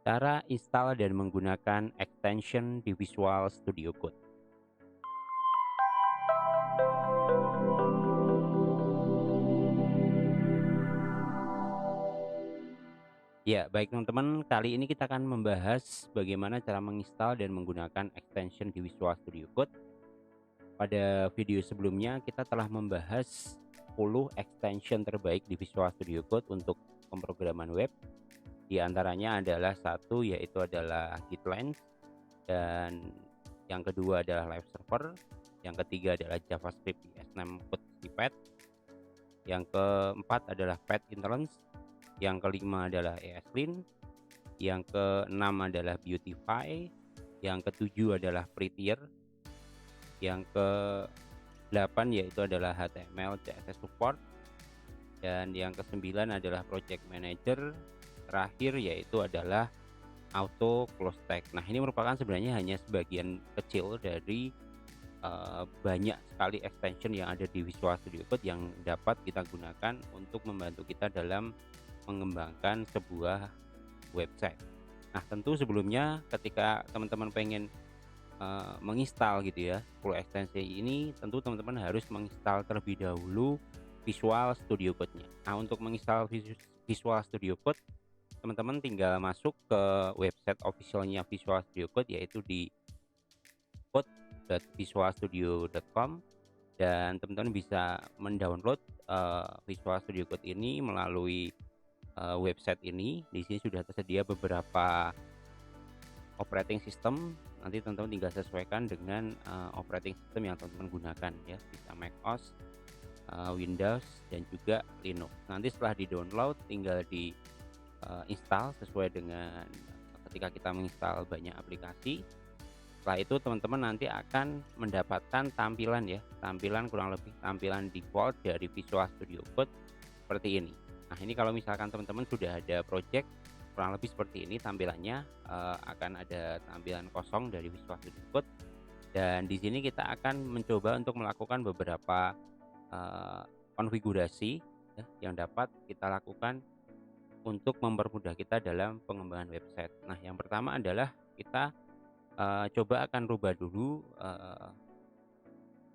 Cara install dan menggunakan extension di Visual Studio Code. Ya, baik teman-teman, kali ini kita akan membahas bagaimana cara menginstal dan menggunakan extension di Visual Studio Code. Pada video sebelumnya kita telah membahas 10 extension terbaik di Visual Studio Code untuk pemrograman web. Di antaranya adalah satu yaitu adalah Gitlines, dan yang kedua adalah Live Server, yang ketiga adalah JavaScript ES6 Code Snippet, yang keempat adalah Path Interns, yang kelima adalah ESLint, yang keenam adalah Beautify, yang ketujuh adalah Prettier, yang ke-8 yaitu adalah HTML CSS Support, dan yang kesembilan adalah Project Manager, terakhir yaitu adalah Auto Close Tag. Nah, ini merupakan sebenarnya hanya sebagian kecil dari banyak sekali extension yang ada di Visual Studio Code yang dapat kita gunakan untuk membantu kita dalam mengembangkan sebuah website. Nah, tentu sebelumnya ketika teman-teman pengen menginstal gitu ya 10 ekstensi ini, tentu teman-teman harus menginstal terlebih dahulu Visual Studio Code-nya. Nah, untuk menginstal Visual Studio Code, teman-teman tinggal masuk ke website officialnya Visual Studio Code, yaitu di code.visualstudio.com, dan teman-teman bisa mendownload Visual Studio Code ini melalui website ini. Di sini sudah tersedia beberapa operating system. Nanti teman-teman tinggal sesuaikan dengan operating system yang teman-teman gunakan ya, bisa macOS, Windows, dan juga Linux. Nanti setelah di-download tinggal di install sesuai dengan ketika kita menginstal banyak aplikasi. Setelah itu teman-teman nanti akan mendapatkan tampilan ya, tampilan kurang lebih tampilan default dari Visual Studio Code seperti ini. Nah, ini kalau misalkan teman-teman sudah ada project kurang lebih seperti ini tampilannya, akan ada tampilan kosong dari Visual Studio Code, dan di sini kita akan mencoba untuk melakukan beberapa konfigurasi ya, yang dapat kita lakukan untuk mempermudah kita dalam pengembangan website. Nah, yang pertama adalah kita coba akan rubah dulu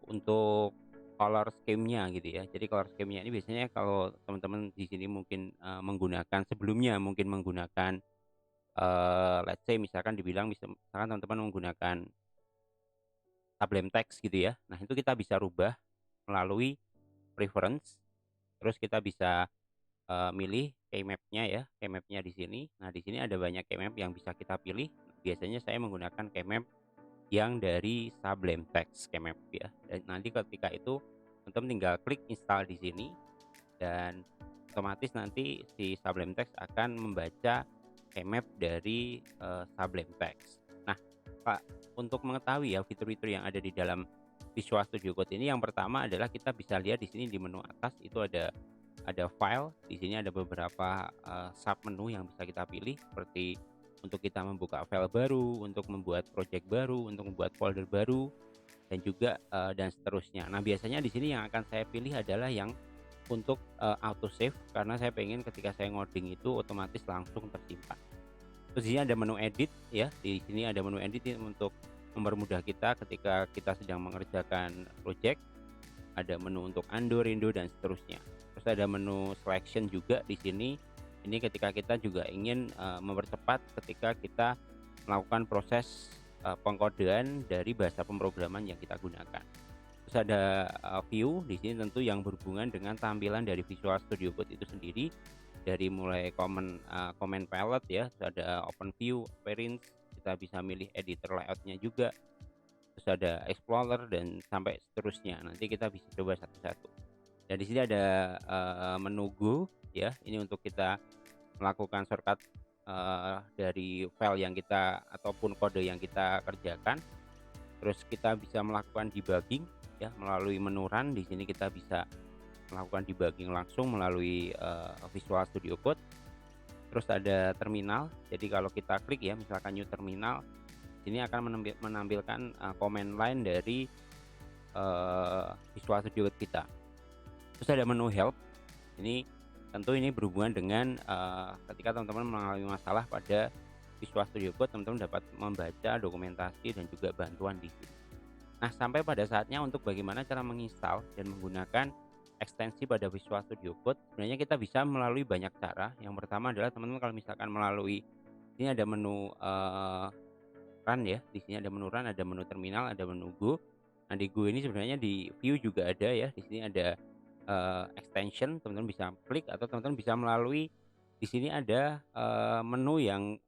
untuk color scheme-nya gitu ya. Jadi color scheme-nya ini biasanya kalau teman-teman di sini mungkin menggunakan sebelumnya mungkin menggunakan let's say misalkan misalkan teman-teman menggunakan Sublime Text gitu ya. Nah, itu kita bisa rubah melalui preference, terus kita bisa milih keymap-nya ya, keymap-nya di sini. Nah, di sini ada banyak keymap yang bisa kita pilih. Biasanya saya menggunakan keymap yang dari Sublime Text keymap ya. Dan nanti ketika itu teman-teman tinggal klik install di sini, dan otomatis nanti si Sublime Text akan membaca keymap dari Sublime Text. Nah, Pak, untuk mengetahui ya fitur-fitur yang ada di dalam Visual Studio Code ini, yang pertama adalah kita bisa lihat di sini di menu atas itu ada file. Di sini ada beberapa sub menu yang bisa kita pilih, seperti untuk kita membuka file baru, untuk membuat project baru, untuk membuat folder baru, dan juga dan seterusnya. Nah, biasanya di sini yang akan saya pilih adalah yang untuk auto save, karena saya pengen ketika saya ngoding itu otomatis langsung tersimpan. Terus di sini ada menu edit ya, di sini ada menu edit untuk mempermudah kita ketika kita sedang mengerjakan project. Ada menu untuk undo, redo, dan seterusnya. Terus ada menu selection juga di sini. Ini ketika kita juga ingin mempercepat ketika kita melakukan proses pengkodean dari bahasa pemrograman yang kita gunakan. Terus ada view di sini tentu yang berhubungan dengan tampilan dari Visual Studio Code itu sendiri, dari mulai comment palette ya, terus ada open view, appearance, kita bisa milih editor layoutnya juga, terus ada explorer, dan sampai seterusnya. Nanti kita bisa coba satu-satu. Dan di sini ada menu go ya, ini untuk kita melakukan shortcut dari file yang kita ataupun kode yang kita kerjakan. Terus kita bisa melakukan debugging ya melalui menu run. Di sini kita bisa melakukan debugging langsung melalui Visual Studio Code. Terus ada terminal. Jadi kalau kita klik ya misalkan new terminal, ini akan menampilkan command line dari Visual Studio Code kita. Terus ada menu help. Ini tentu ini berhubungan dengan ketika teman-teman mengalami masalah pada Visual Studio Code teman-teman dapat membaca dokumentasi dan juga bantuan di sini. Nah, sampai pada saatnya untuk bagaimana cara menginstal dan menggunakan ekstensi pada Visual Studio Code, sebenarnya kita bisa melalui banyak cara. Yang pertama adalah teman-teman kalau misalkan melalui ini ada menu, run ya, di sini ada menu run, ada menu terminal, ada menu go. Nah, di go ini sebenarnya di view juga ada ya, di sini ada, extension, teman-teman bisa klik atau teman-teman bisa melalui di sini ada, menu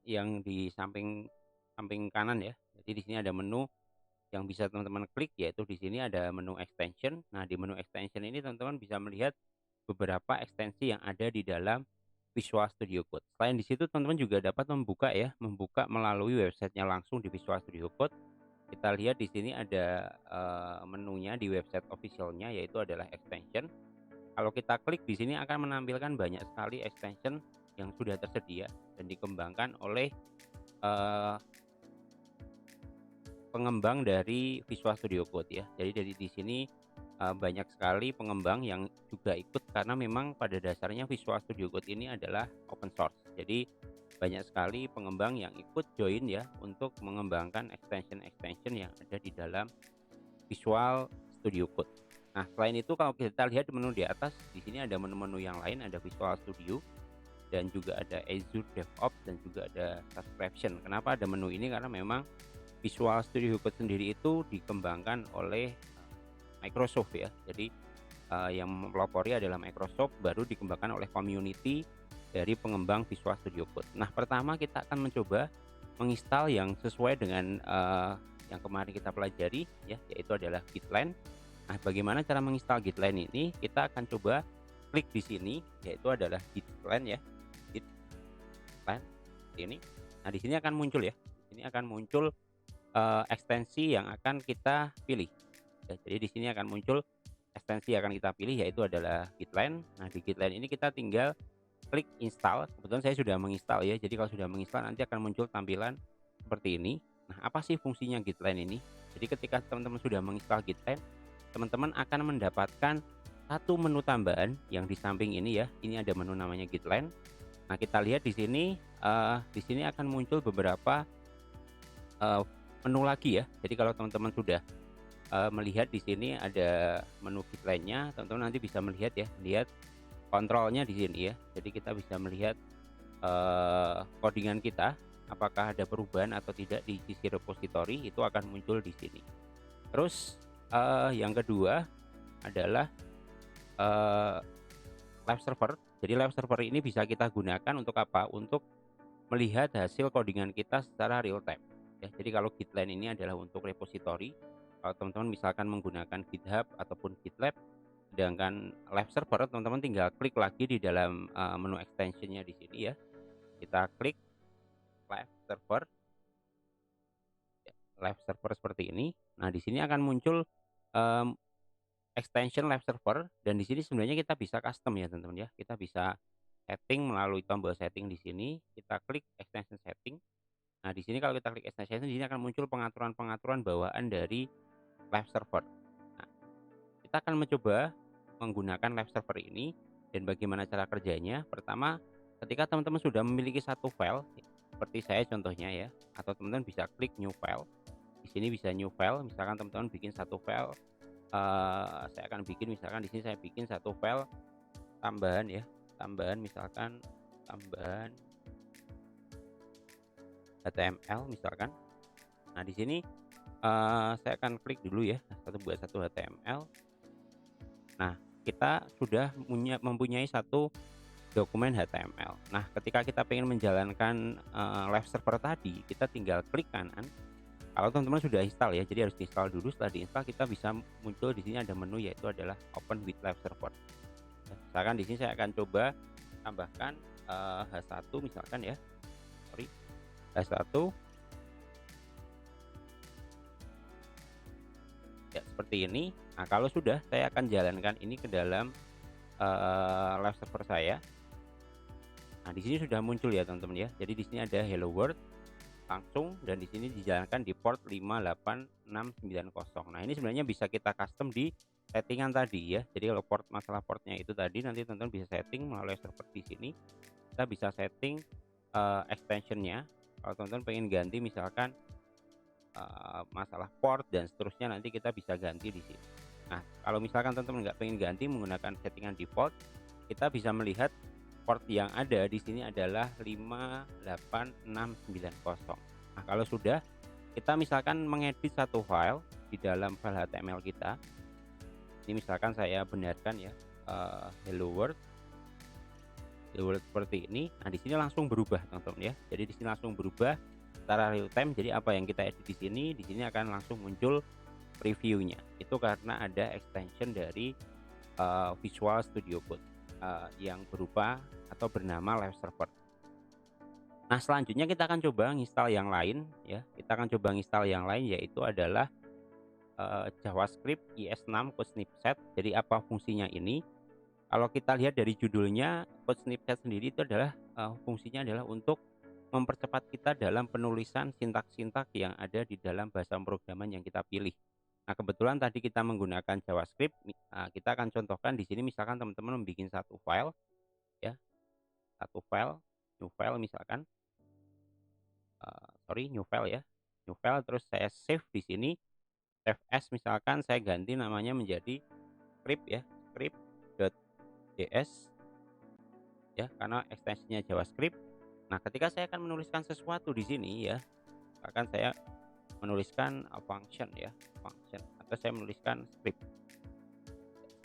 yang di samping samping kanan ya. Jadi di sini ada menu yang bisa teman-teman klik, yaitu di sini ada menu extension. Nah, di menu extension ini teman-teman bisa melihat beberapa ekstensi yang ada di dalam Visual Studio Code. Selain di situ teman-teman juga dapat membuka ya, membuka melalui websitenya langsung di Visual Studio Code. Kita lihat di sini ada, menunya di website official-nya yaitu adalah extension. Kalau kita klik di sini akan menampilkan banyak sekali extension yang sudah tersedia dan dikembangkan oleh, eee, pengembang dari Visual Studio Code ya. Jadi dari di sini, banyak sekali pengembang yang juga ikut karena memang pada dasarnya Visual Studio Code ini adalah open source. Jadi banyak sekali pengembang yang ikut join ya untuk mengembangkan extension-extension yang ada di dalam Visual Studio Code. Nah, selain itu kalau kita lihat di menu di atas, di sini ada menu-menu yang lain, ada Visual Studio dan juga ada Azure DevOps dan juga ada subscription. Kenapa ada menu ini? Karena memang Visual Studio Code sendiri itu dikembangkan oleh Microsoft ya. Jadi, yang mempelopori adalah Microsoft, baru dikembangkan oleh community dari pengembang Visual Studio Code. Nah, pertama kita akan mencoba menginstal yang sesuai dengan, yang kemarin kita pelajari ya, yaitu adalah Gitline. Nah, bagaimana cara menginstal Gitline ini? Kita akan coba klik di sini, yaitu adalah Gitline ya, Gitline ini. Nah, di sini akan muncul ya, di sini akan muncul, ekstensi yang akan kita pilih. Ya, jadi di sini akan muncul ekstensi yang akan kita pilih yaitu adalah Gitline. Nah, di Gitline ini kita tinggal klik install. Kebetulan saya sudah menginstal ya. Jadi kalau sudah menginstal nanti akan muncul tampilan seperti ini. Nah, apa sih fungsinya Gitline ini? Jadi ketika teman-teman sudah menginstal Gitline, teman-teman akan mendapatkan satu menu tambahan yang di samping ini ya. Ini ada menu namanya Gitline. Nah, kita lihat di sini akan muncul beberapa, eee, menu lagi ya. Jadi kalau teman-teman sudah melihat di sini ada menu Gitline-nya, teman-teman nanti bisa melihat ya, lihat kontrolnya di sini ya. Jadi kita bisa melihat, codingan kita, apakah ada perubahan atau tidak di sisi repository, itu akan muncul di sini. Terus, yang kedua adalah, eee, live server. Jadi live server ini bisa kita gunakan untuk apa? Untuk melihat hasil codingan kita secara real time, ya. Jadi kalau Gitline ini adalah untuk repository, kalau teman-teman misalkan menggunakan GitHub ataupun GitLab, sedangkan live server teman-teman tinggal klik lagi di dalam, menu extension-nya di sini ya. Kita klik live server, ya, live server seperti ini. Nah, di sini akan muncul, mmm, extension live server dan di sini sebenarnya kita bisa custom ya teman-teman ya. Kita bisa setting melalui tombol setting di sini, kita klik extension setting. Nah, di sini kalau kita klik extension di sini akan muncul pengaturan-pengaturan bawaan dari live server. Nah, kita akan mencoba menggunakan live server ini dan bagaimana cara kerjanya. Pertama, ketika teman-teman sudah memiliki satu file, seperti saya contohnya ya, atau teman-teman bisa klik new file. Di sini bisa new file, misalkan teman-teman bikin satu file, saya akan bikin misalkan di sini saya bikin satu file tambahan ya, tambahan misalkan tambahan HTML misalkan. Nah, di sini, saya akan klik dulu ya, buat satu HTML. Nah, kita sudah mempunyai satu dokumen HTML. Nah, ketika kita pengen menjalankan, live server tadi, kita tinggal klik kanan. Kalau teman-teman sudah install ya, jadi harus diinstal dulu. Setelah diinstal kita bisa muncul di sini ada menu yaitu adalah Open with Live Server. Ya, misalkan di sini saya akan coba tambahkan, H1 misalkan ya, sorry, H1 ya seperti ini. Nah, kalau sudah saya akan jalankan ini ke dalam, live server saya. Nah, di sini sudah muncul ya teman-teman ya. Jadi di sini ada hello world langsung dan di sini dijalankan di port 58690. Nah, ini sebenarnya bisa kita custom di settingan tadi ya. Jadi kalau masalah portnya itu tadi nanti teman-teman bisa setting melalui server di sini. Kita bisa setting, extension-nya. Kalau teman-teman pengen ganti misalkan, masalah port dan seterusnya nanti kita bisa ganti di sini. Nah, kalau misalkan teman-teman nggak pengen ganti menggunakan settingan default, kita bisa melihat port yang ada di sini adalah 58690. Nah, kalau sudah, kita misalkan mengedit satu file di dalam file HTML kita. Ini misalkan saya benarkan ya, hello world seperti ini. Nah, di sini langsung berubah teman-teman ya. Jadi di sini langsung berubah secara real time. Jadi apa yang kita edit di sini akan langsung muncul previewnya. Itu karena ada extension dari Visual Studio Code yang berupa atau bernama Live Server. Nah, selanjutnya kita akan coba nginstal yang lain ya. Kita akan coba nginstal yang lain yaitu adalah JavaScript IS6 Code Snippet. Jadi apa fungsinya ini? Kalau kita lihat dari judulnya, Code Snippet sendiri itu adalah fungsinya adalah untuk mempercepat kita dalam penulisan sintak-sintak yang ada di dalam bahasa pemrograman yang kita pilih. Nah, kebetulan tadi kita menggunakan JavaScript, kita akan contohkan di sini misalkan teman-teman membuat satu file ya, satu file, new file misalkan, new file ya, new file terus saya save di sini, save as misalkan saya ganti namanya menjadi script ya, script.js ya, karena ekstensinya JavaScript. Nah, ketika saya akan menuliskan sesuatu di sini ya, akan saya menuliskan function ya, function atau saya menuliskan script.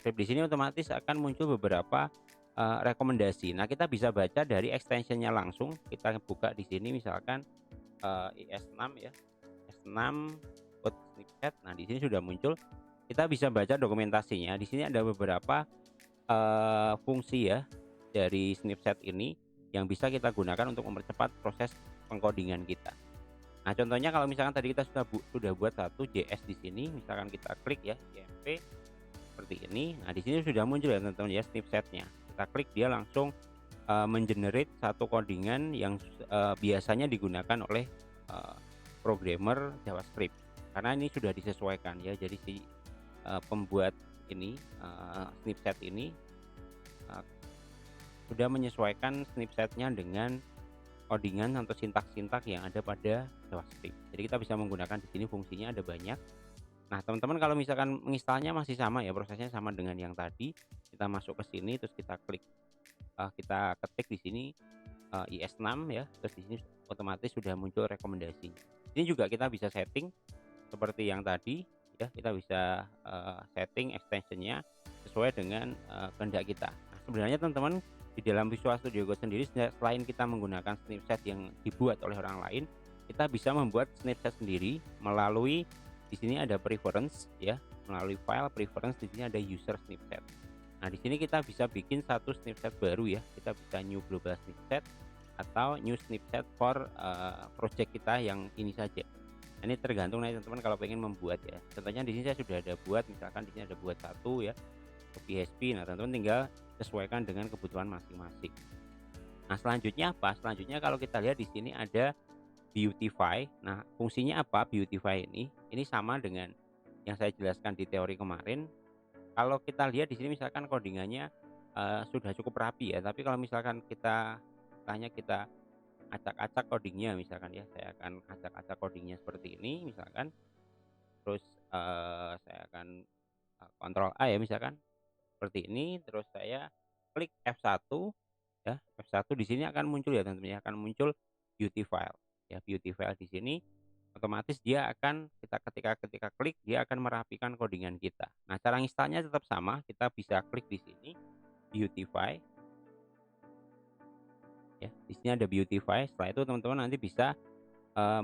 Script di sini otomatis akan muncul beberapa rekomendasi. Nah, kita bisa baca dari extensionnya langsung. Kita buka di sini misalkan IS6 ya, IS6 code snippet. Nah, di sini sudah muncul. Kita bisa baca dokumentasinya. Di sini ada beberapa fungsi ya dari snippet ini yang bisa kita gunakan untuk mempercepat proses pengkodingan kita. Nah, contohnya kalau misalkan tadi kita sudah buat satu JS di sini, misalkan kita klik ya JMP seperti ini. Nah, di sini sudah muncul ya teman-teman ya snippetnya. Kita klik dia langsung mengenerate satu codingan yang biasanya digunakan oleh programmer JavaScript. Karena ini sudah disesuaikan ya. Jadi si pembuat ini snippet ini sudah menyesuaikan snippetnya dengan codingan atau sintak-sintak yang ada pada JavaScript. Jadi kita bisa menggunakan di sini fungsinya ada banyak. Nah, teman-teman kalau misalkan menginstalnya masih sama ya, prosesnya sama dengan yang tadi. Kita masuk ke sini terus kita klik, kita ketik di sini IS6 ya, terus di sini otomatis sudah muncul rekomendasi. Ini juga kita bisa setting seperti yang tadi ya, kita bisa setting extensionnya sesuai dengan kehendak kita. Nah, sebenarnya teman-teman di dalam Visual Studio Code sendiri selain kita menggunakan snippet yang dibuat oleh orang lain, kita bisa membuat snippet sendiri melalui di sini ada preference ya, melalui file preference di sini ada user snippet. Nah, di sini kita bisa bikin satu snippet baru ya. Kita bisa new global snippet atau new snippet for project kita yang ini saja. Nah, ini tergantung nih teman-teman kalau pengen membuat ya. Contohnya di sini saya sudah ada buat, misalkan di sini ada buat satu ya, PHP. Nah, teman-teman tinggal sesuaikan dengan kebutuhan masing-masing. Nah, selanjutnya apa? Selanjutnya kalau kita lihat di sini ada beautify. Nah, fungsinya apa beautify ini? Ini sama dengan yang saya jelaskan di teori kemarin. Kalau kita lihat di sini misalkan codingannya sudah cukup rapi ya, tapi kalau misalkan kita acak-acak codingnya misalkan ya, saya akan acak-acak codingnya seperti ini misalkan. Terus saya akan Ctrl A ya misalkan seperti ini, terus saya klik F1 ya, F1 di sini akan muncul ya teman-teman ya, akan muncul beauty file ya, beauty file di sini otomatis dia akan ketika klik dia akan merapikan codingan kita. Nah, cara installnya tetap sama, kita bisa klik di sini beautify ya, di sini ada beautify. Setelah itu teman-teman nanti bisa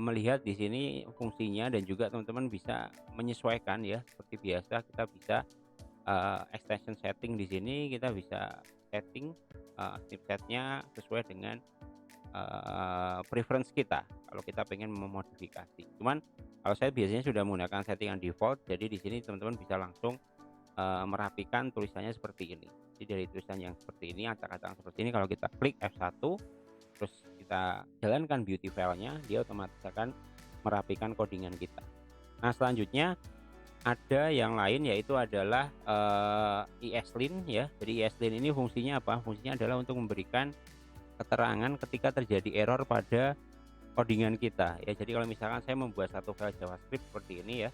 melihat di sini fungsinya dan juga teman-teman bisa menyesuaikan ya, seperti biasa kita bisa extension setting di sini kita bisa setting snippetnya sesuai dengan preference kita. Kalau kita pengen memodifikasi, cuman kalau saya biasanya sudah menggunakan settingan default, jadi di sini teman-teman bisa langsung merapikan tulisannya seperti ini. Jadi dari tulisan yang seperti ini, acak-acak seperti ini, kalau kita klik F1 terus kita jalankan beauty file-nya, dia otomatis akan merapikan codingan kita. Nah, selanjutnya ada yang lain yaitu adalah ESLint ya. Jadi ESLint ini fungsinya apa? Fungsinya adalah untuk memberikan keterangan ketika terjadi error pada codingan kita ya. Jadi kalau misalkan saya membuat satu file JavaScript seperti ini ya,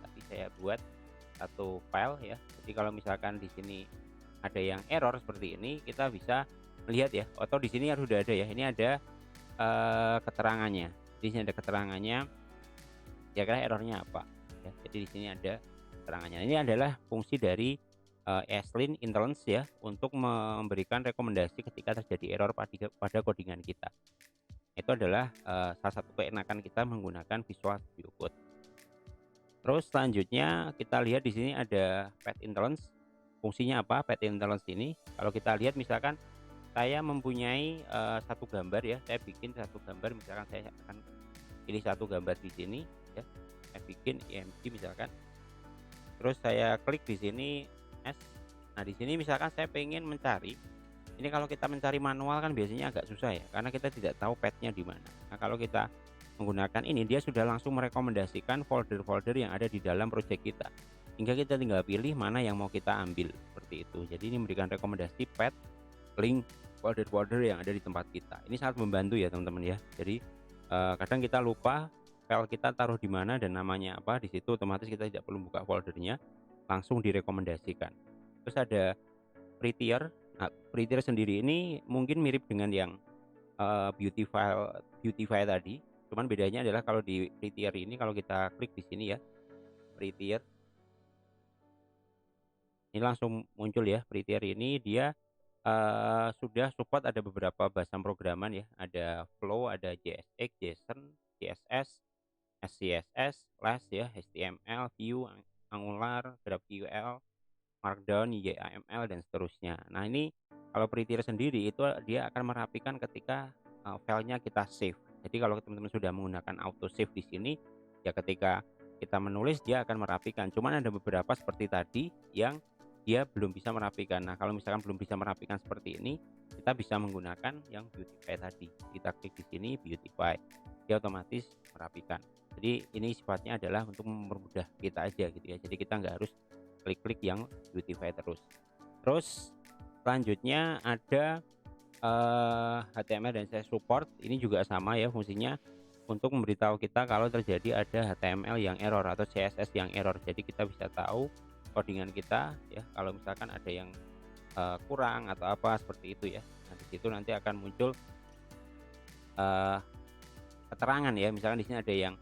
tadi saya buat satu file ya. Jadi kalau misalkan di sini ada yang error seperti ini, kita bisa melihat ya, atau di sini kan sudah ada ya. Ini ada keterangannya. Di sini ada keterangannya, kira-kira errornya apa ya. Jadi di sini ada keterangannya. Ini adalah fungsi dari ESLint Interlens ya, untuk memberikan rekomendasi ketika terjadi error pada codingan kita. Itu adalah salah satu keenakan kita menggunakan Visual Studio Code. Terus selanjutnya kita lihat di sini ada Path Interlens. Fungsinya apa Path Interlens ini? Kalau kita lihat misalkan saya mempunyai satu gambar ya, saya bikin satu gambar, misalkan saya akan pilih satu gambar di sini ya. Saya bikin IMG misalkan. Terus saya klik di sini S. Nah, di sini misalkan saya pengen mencari, ini kalau kita mencari manual kan biasanya agak susah ya, karena kita tidak tahu path-nya di mana. Nah, kalau kita menggunakan ini, dia sudah langsung merekomendasikan folder-folder yang ada di dalam project kita. Hingga kita tinggal pilih mana yang mau kita ambil, seperti itu. Jadi ini memberikan rekomendasi path, link, folder-folder yang ada di tempat kita. Ini sangat membantu ya teman-teman ya. Jadi kadang kita lupa file kita taruh di mana dan namanya apa, di situ otomatis kita tidak perlu buka foldernya, langsung direkomendasikan. Terus ada Prettier. Nah, Prettier sendiri ini mungkin mirip dengan yang Beautify tadi, cuman bedanya adalah kalau di Prettier ini kalau kita klik di sini ya, Prettier, ini langsung muncul ya. Prettier ini dia sudah support ada beberapa bahasa programan ya, ada Flow, ada JSX, JSON, CSS, SCSS, Flash ya, HTML, Vue, Angular, GraphQL, Markdown, YAML, dan seterusnya. Nah, ini kalau Prettier sendiri itu dia akan merapikan ketika filenya kita save. Jadi kalau teman-teman sudah menggunakan auto save di sini, ya ketika kita menulis dia akan merapikan. Cuman ada beberapa seperti tadi yang dia belum bisa merapikan. Nah, kalau misalkan belum bisa merapikan seperti ini, kita bisa menggunakan yang Beautify tadi. Kita klik di sini Beautify, dia otomatis merapikan. Jadi ini sifatnya adalah untuk mempermudah kita aja gitu ya. Jadi kita nggak harus klik-klik yang Beautify terus. Terus selanjutnya ada HTML dan CSS support. Ini juga sama ya fungsinya, untuk memberitahu kita kalau terjadi ada HTML yang error atau CSS yang error. Jadi kita bisa tahu codingan kita ya, kalau misalkan ada yang kurang atau apa seperti itu ya. Nah, di situ nanti akan muncul keterangan ya. Misalkan di sini ada yang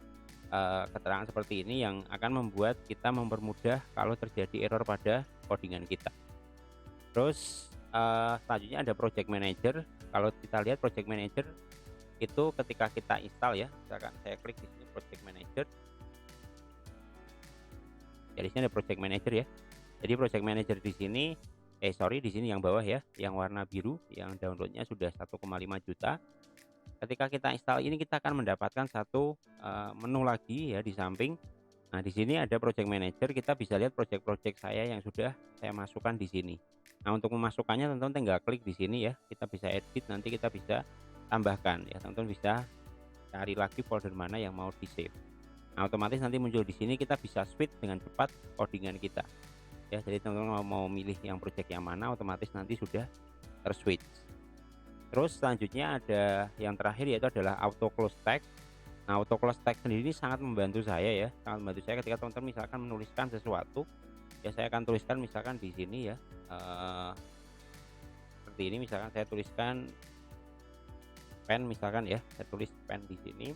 keterangan seperti ini yang akan membuat kita mempermudah kalau terjadi error pada codingan kita. Terus selanjutnya ada project manager. Kalau kita lihat project manager itu ketika kita install ya, misalkan saya klik di sini project manager. Jadi sini ada project manager ya. Jadi project manager di sini di sini yang bawah ya, yang warna biru, yang downloadnya sudah 1,5 juta. Ketika kita install ini kita akan mendapatkan satu menu lagi ya di samping. Nah, di sini ada project manager, kita bisa lihat project-project saya yang sudah saya masukkan di sini. Nah, untuk memasukkannya teman-teman tinggal klik di sini ya. Kita bisa edit, nanti kita bisa tambahkan ya. Teman-teman bisa cari lagi folder mana yang mau di-save. Nah, otomatis nanti muncul di sini, kita bisa switch dengan cepat codingan kita. Ya, jadi teman-teman mau milih yang project yang mana, otomatis nanti sudah terswitch. Terus selanjutnya ada yang terakhir yaitu adalah auto close tag. Nah, auto close tag sendiri ini sangat membantu saya ya, sangat membantu saya ketika teman-teman misalkan menuliskan sesuatu, ya saya akan tuliskan misalkan di sini ya, seperti ini misalkan saya tuliskan pen misalkan ya, saya tulis pen di sini.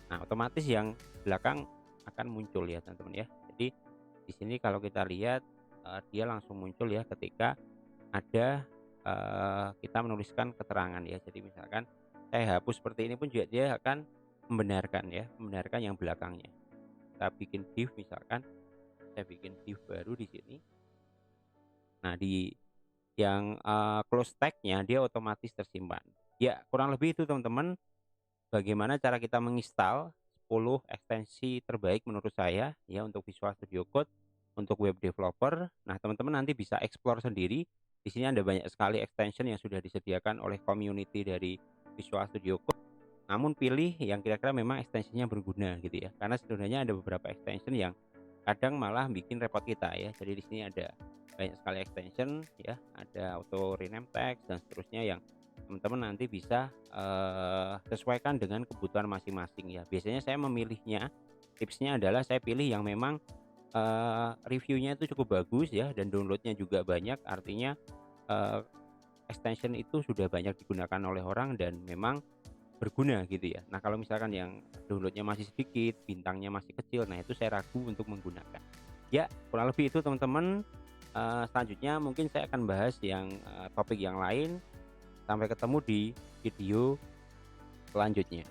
Nah, otomatis yang belakang akan muncul ya teman-teman ya. Jadi di sini kalau kita lihat dia langsung muncul ya ketika ada kita menuliskan keterangan ya. Jadi misalkan saya hapus seperti ini pun juga dia akan membenarkan ya, membenarkan yang belakangnya. Kita bikin div misalkan, saya bikin div baru di sini. Nah, di yang close tag-nya dia otomatis tersimpan. Ya, kurang lebih itu teman-teman, bagaimana cara kita menginstal 10 ekstensi terbaik menurut saya ya untuk Visual Studio Code untuk web developer. Nah, teman-teman nanti bisa explore sendiri. Di sini ada banyak sekali extension yang sudah disediakan oleh community dari Visual Studio Code. Namun pilih yang kira-kira memang ekstensinya berguna gitu ya. Karena sebenarnya ada beberapa extension yang kadang malah bikin repot kita ya. Jadi di sini ada banyak sekali extension ya, ada auto rename text dan seterusnya yang teman-teman nanti bisa, sesuaikan dengan kebutuhan masing-masing ya. Biasanya saya memilihnya, tipsnya adalah saya pilih yang memang, reviewnya itu cukup bagus ya dan download-nya juga banyak, artinya, eee, extension itu sudah banyak digunakan oleh orang dan memang berguna gitu ya. Nah, kalau misalkan yang download-nya masih sedikit, bintangnya masih kecil, nah itu saya ragu untuk menggunakan. Ya, kurang lebih itu teman-teman, selanjutnya mungkin saya akan bahas yang, topik yang lain. Sampai ketemu di video selanjutnya.